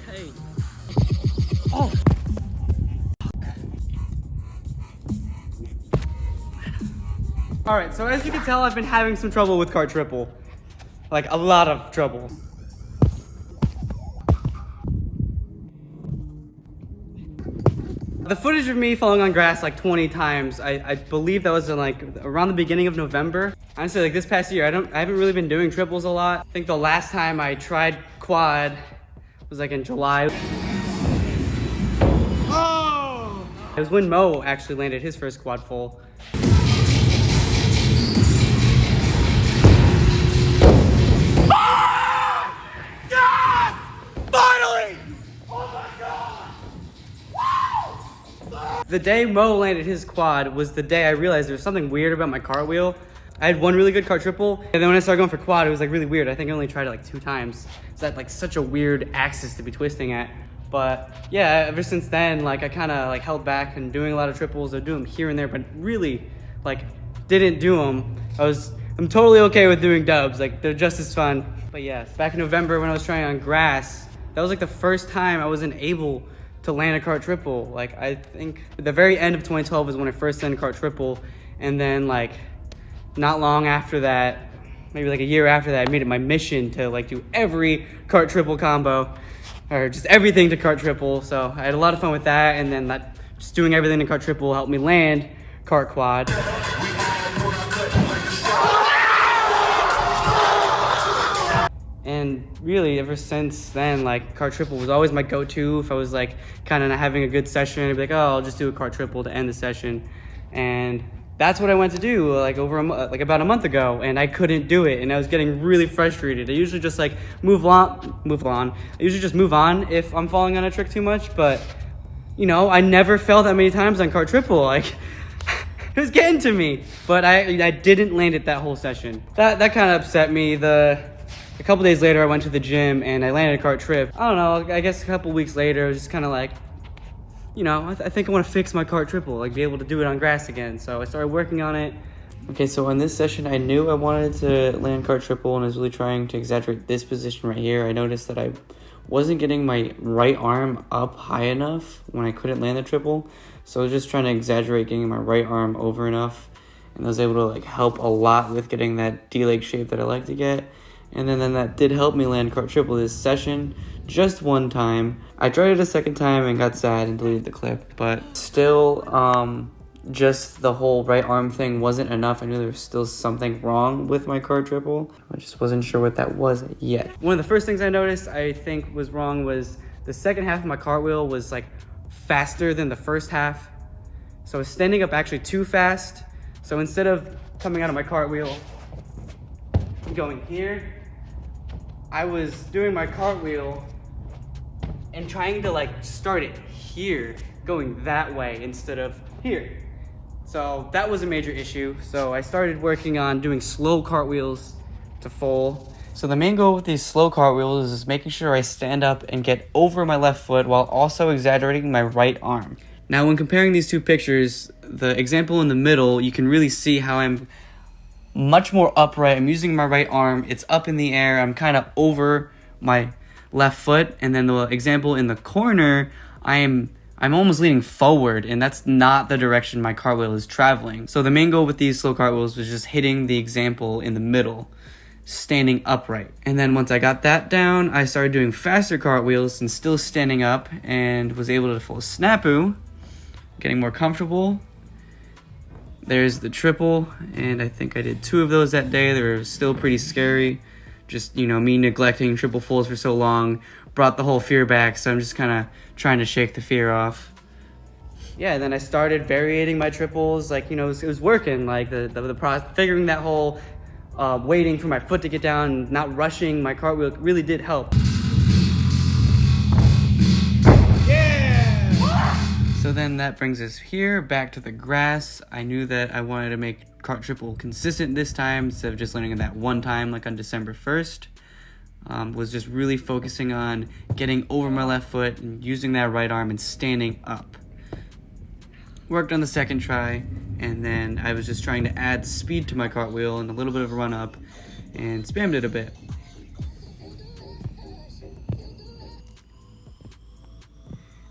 Hey. Oh. All right, so as you can tell, I've been having some trouble with cart triple. Like, a lot of trouble. The footage of me falling on grass like 20 times, I believe that was in like around the beginning of November. Honestly, like this past year, I haven't really been doing triples a lot. I think the last time I tried quad was like in July. Oh! It was when Mo actually landed his first quad full. The day Mo landed his quad was the day I realized there was something weird about my cartwheel. I had one really good cart triple, and then when I started going for quad, it was like really weird. I think I only tried it like 2 times. It's that like such a weird axis to be twisting at. But yeah, ever since then, like I kind of like held back and doing a lot of triples. I do them here and there, but really like didn't do them. I'm totally okay with doing dubs. Like they're just as fun. But yeah, back in November when I was trying on grass, that was like the first time I wasn't able to land a cart triple. Like I think the very end of 2012 was when I first landed a cart triple, and then like not long after that, maybe like a year after that, I made it my mission to like do every cart triple combo, or just everything to cart triple. So I had a lot of fun with that, and then that just doing everything to cart triple helped me land cart quad. And really, ever since then, like cart triple was always my go-to. If I was like kind of not having a good session, I'd be like, oh, I'll just do a cart triple to end the session. And that's what I went to do like about a month ago, and I couldn't do it, and I was getting really frustrated. I usually just like move on. I usually just move on if I'm falling on a trick too much, but you know, I never fell that many times on cart triple. Like it was getting to me, but I didn't land it that whole session. That kind of upset me. A couple days later, I went to the gym and I landed a cart trip. I don't know, I guess a couple weeks later, I was just kind of like, you know, I think I want to fix my cart triple, like be able to do it on grass again. So I started working on it. Okay, so in this session, I knew I wanted to land cart triple, and I was really trying to exaggerate this position right here. I noticed that I wasn't getting my right arm up high enough when I couldn't land the triple. So I was just trying to exaggerate getting my right arm over enough, and I was able to like help a lot with getting that D-leg shape that I like to get. And then that did help me land cart triple this session, just one time. I tried it a second time and got sad and deleted the clip, but still, just the whole right arm thing wasn't enough. I knew there was still something wrong with my cart triple. I just wasn't sure what that was yet. One of the first things I noticed I think was wrong was the second half of my cartwheel was like faster than the first half. So I was standing up actually too fast. So instead of coming out of my cartwheel and going here, I was doing my cartwheel and trying to like start it here, going that way instead of here. So that was a major issue. So I started working on doing slow cartwheels to full. So the main goal with these slow cartwheels is making sure I stand up and get over my left foot while also exaggerating my right arm. Now when comparing these two pictures, the example in the middle, you can really see how I'm much more upright. I'm using my right arm. It's up in the air. I'm kind of over my left foot. And then the example in the corner, I'm almost leaning forward, and that's not the direction my cartwheel is traveling. So the main goal with these slow cartwheels was just hitting the example in the middle, standing upright. And then once I got that down, I started doing faster cartwheels and still standing up, and was able to full snapu, getting more comfortable. There's the triple, and I think I did 2 of those that day. They were still pretty scary. Just, you know, me neglecting triple fulls for so long brought the whole fear back, so I'm just kind of trying to shake the fear off. Yeah, and then I started variating my triples, like, you know, it was working, like figuring that whole waiting for my foot to get down and not rushing my cartwheel really did help. So then that brings us here, back to the grass. I knew that I wanted to make cart triple consistent this time instead of just landing it that one time like on December 1st. Was just really focusing on getting over my left foot and using that right arm and standing up. Worked on the second try, and then I was just trying to add speed to my cartwheel and a little bit of a run up and spammed it a bit.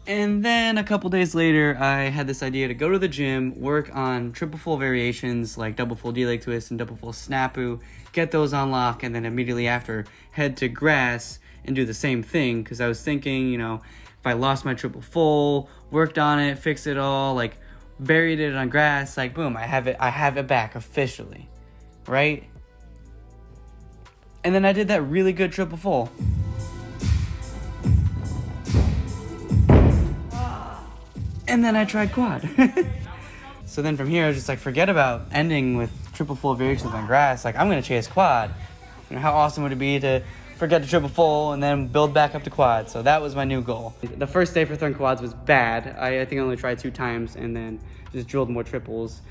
And then a couple days later, I had this idea to go to the gym, work on triple full variations like double full D-leg twist and double full snapu, get those on lock, and then immediately after head to grass and do the same thing, because I was thinking, if I lost my triple full, worked on it, fixed it all, like varied it on grass, like boom, I have it back officially, right? And then I did that really good triple full. And then I tried quad. So then from here, I was just like, forget about ending with triple full variations on grass. Like, I'm gonna chase quad. How awesome would it be to forget the triple full and then build back up to quad? So that was my new goal. The first day for throwing quads was bad. I think I only tried 2 times and then just drilled more triples.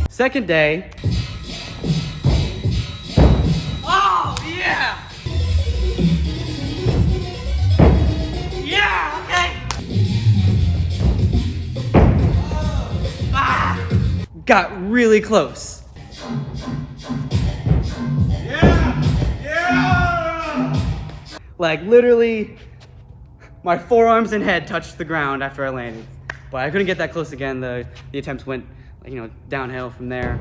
Second day. Oh, yeah! Yeah, okay! Got really close. Yeah! Like, literally, my forearms and head touched the ground after I landed. But I couldn't get that close again. The attempts went downhill from there.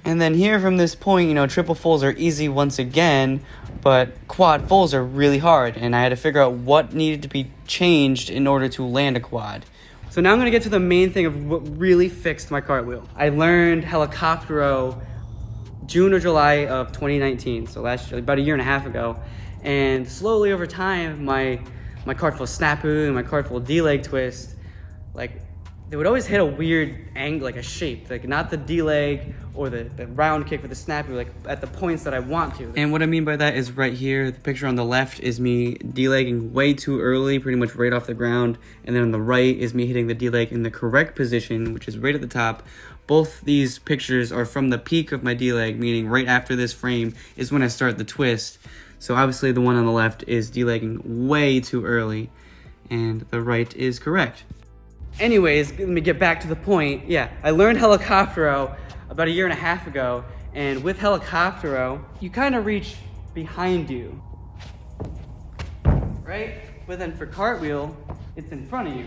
And then here from this point, triple fulls are easy once again, but quad fulls are really hard, and I had to figure out what needed to be changed in order to land a quad. So now I'm gonna get to the main thing of what really fixed my cartwheel. I learned Helicoptero June or July of 2019, so about a year and a half ago. And slowly over time, my cartwheel snapu and my cartwheel D-leg twist, like, they would always hit a weird angle, like a shape, like not the D-leg or the round kick with the snapu, like at the points that I want to. And what I mean by that is right here, the picture on the left is me D-legging way too early, pretty much right off the ground. And then on the right is me hitting the D-leg in the correct position, which is right at the top. Both these pictures are from the peak of my D-leg, meaning right after this frame is when I start the twist. So obviously the one on the left is D-legging way too early, and the right is correct. Anyways, let me get back to the point. Yeah, I learned Helicoptero about a year and a half ago, and with Helicoptero, you kind of reach behind you, right? But then for cartwheel, it's in front of you.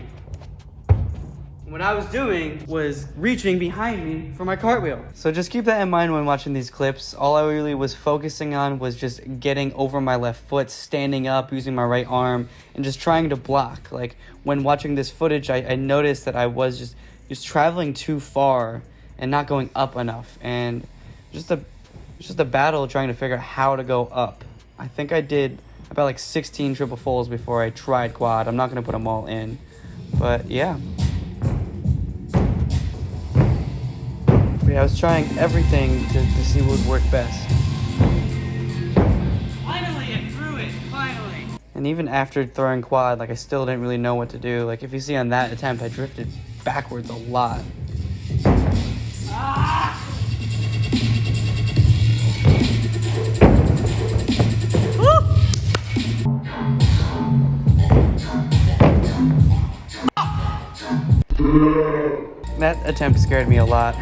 And what I was doing was reaching behind me for my cartwheel. So just keep that in mind when watching these clips. All I really was focusing on was just getting over my left foot, standing up, using my right arm, and just trying to block. Like, when watching this footage, I noticed that I was just traveling too far and not going up enough. And just a battle trying to figure out how to go up. I think I did about like 16 triple fulls before I tried quad. I'm not gonna put them all in, but yeah. I was trying everything to see what would work best. Finally, I threw it, finally! And even after throwing quad, like, I still didn't really know what to do. Like, if you see on that attempt, I drifted backwards a lot. Ah! That attempt scared me a lot.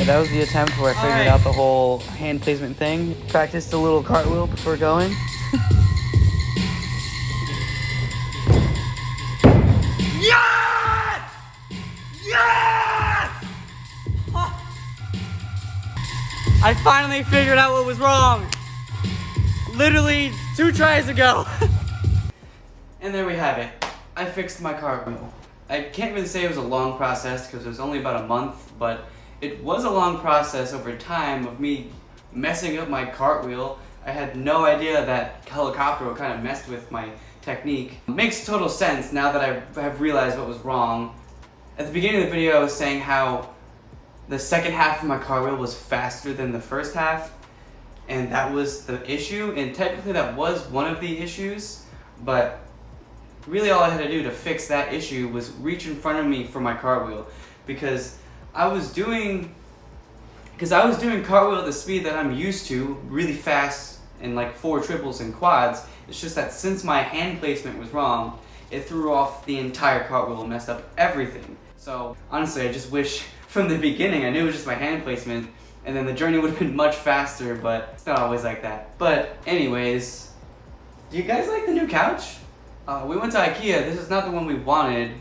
That was the attempt where I figured out the whole hand placement thing. Practiced a little cartwheel before going. Yes! Yes! I finally figured out what was wrong. Literally 2 tries ago. And there we have it. I fixed my cartwheel. I can't really say it was a long process because it was only about a month, but it was a long process over time of me messing up my cartwheel. I had no idea that Helicoptero kind of messed with my technique. It makes total sense now that I have realized what was wrong. At the beginning of the video, I was saying how the second half of my cartwheel was faster than the first half, and that was the issue, and technically that was one of the issues, but really all I had to do to fix that issue was reach in front of me for my cartwheel, because I was doing cartwheel at the speed that I'm used to, really fast, and like 4 triples and quads. It's just that since my hand placement was wrong, it threw off the entire cartwheel and messed up everything. So honestly, I just wish from the beginning I knew it was just my hand placement, and then the journey would have been much faster, but it's not always like that. But anyways, do you guys like the new couch? We went to IKEA. This is not the one we wanted.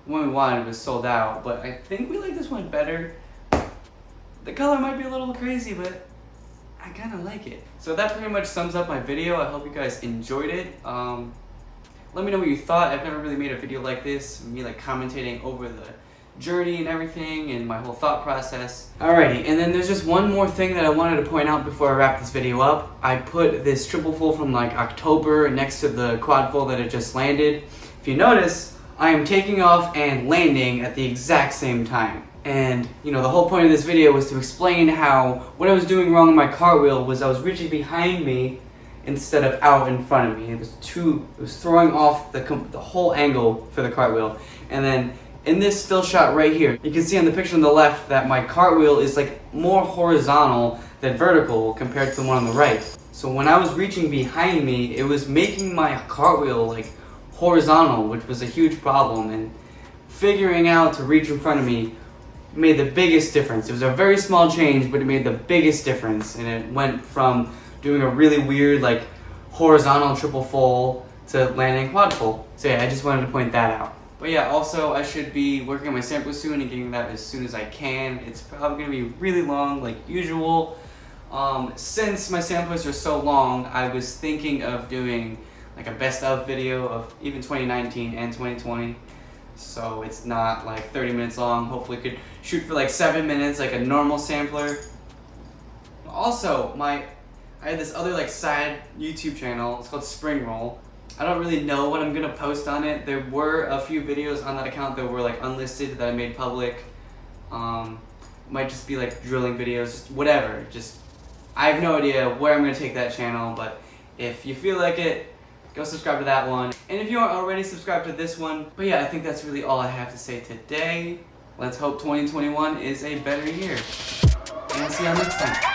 The one we wanted was sold out, but I think we like this one better. The color might be a little crazy, but I kind of like it. So that pretty much sums up my video. I hope you guys enjoyed it. Let me know what you thought. I've never really made a video like this, me like commentating over the journey and everything and my whole thought process. Alrighty, and then there's just one more thing that I wanted to point out before I wrap this video up. I put this triple full from like October next to the quad full that had just landed. If you notice, I am taking off and landing at the exact same time. And you know, the whole point of this video was to explain how what I was doing wrong in my cartwheel was I was reaching behind me instead of out in front of me. It was throwing off the whole angle for the cartwheel. And then in this still shot right here, you can see on the picture on the left that my cartwheel is like more horizontal than vertical compared to the one on the right. So when I was reaching behind me, it was making my cartwheel like horizontal, which was a huge problem. And figuring out to reach in front of me made the biggest difference. It was a very small change, but it made the biggest difference. And it went from doing a really weird like horizontal triple full to landing quad full. So yeah, I just wanted to point that out. But yeah, also I should be working on my sampler soon and getting that as soon as I can. It's probably going to be really long like usual. Since my samplers are so long, I was thinking of doing like a best of video of even 2019 and 2020. So it's not like 30 minutes long. Hopefully could shoot for like 7 minutes like a normal sampler. Also, I had this other like side YouTube channel. It's called Spring Roll. I don't really know what I'm gonna post on it. There were a few videos on that account that were like unlisted that I made public. Might just be like drilling videos, just whatever. Just I have no idea where I'm gonna take that channel, but if you feel like it, go subscribe to that one. And if you aren't already subscribed to this one. But yeah, I think that's really all I have to say today. Let's hope 2021 is a better year. And I'll see you next time.